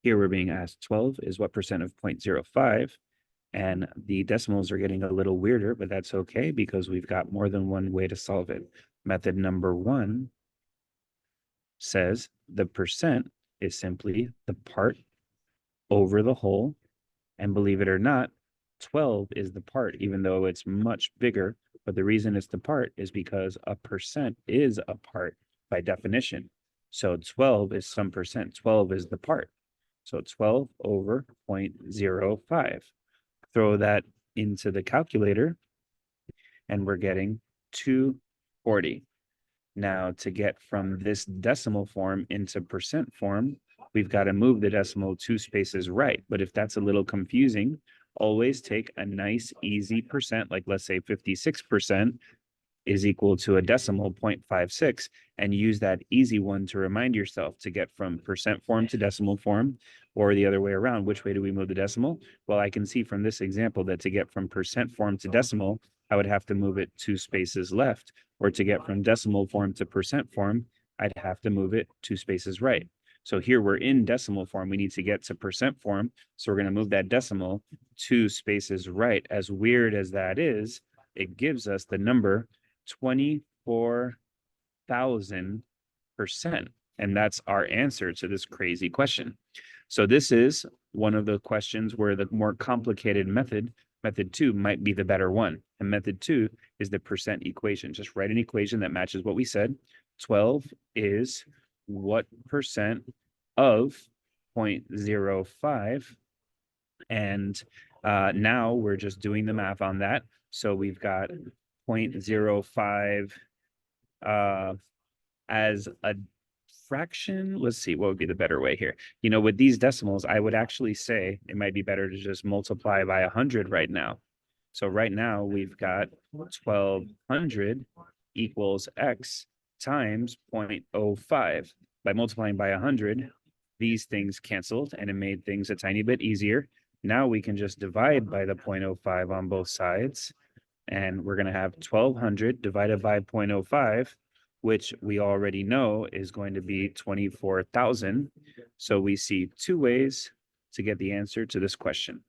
Here we're being asked 12 is what percent of 0.05, and the decimals are getting a little weirder, but that's okay because we've got more than one way to solve it. Method number one says the percent is simply the part over the whole, and believe it or not, 12 is the part, even though it's much bigger. But the reason it's the part is because a percent is a part by definition. So 12 is some percent. 12 is the part. So 12 over 0.05. Throw that into the calculator, and we're getting 240. Now, to get from this decimal form into percent form, we've got to move the decimal 2 spaces right. But if that's a little confusing, always take a nice, easy percent, like let's say 56% is equal to a decimal 0.56, and use that easy one to remind yourself to get from percent form to decimal form, or the other way around. Which way do we move the decimal? Well, I can see from this example that to get from percent form to decimal, I would have to move it 2 spaces left, or to get from decimal form to percent form, I'd have to move it 2 spaces right. So here we're in decimal form. We need to get to percent form. So we're going to move that decimal 2 spaces right. As weird as that is, it gives us the number 24,000%. And that's our answer to this crazy question. So this is one of the questions where the more complicated method 2, might be the better one. And method 2 is the percent equation. Just write an equation that matches what we said. 12 is what percent of 0.05. And now we're just doing the math on that. So we've got 0.05 as a fraction. Let's see, what would be the better way here? You know, with these decimals, I would actually say it might be better to just multiply by 100 right now. So right now we've got 1200 equals x times 0.05. By multiplying by 100, these things canceled and it made things a tiny bit easier. Now we can just divide by the 0.05 on both sides, and we're going to have 1200 divided by 0.05, which we already know is going to be 24,000. So we see 2 ways to get the answer to this question.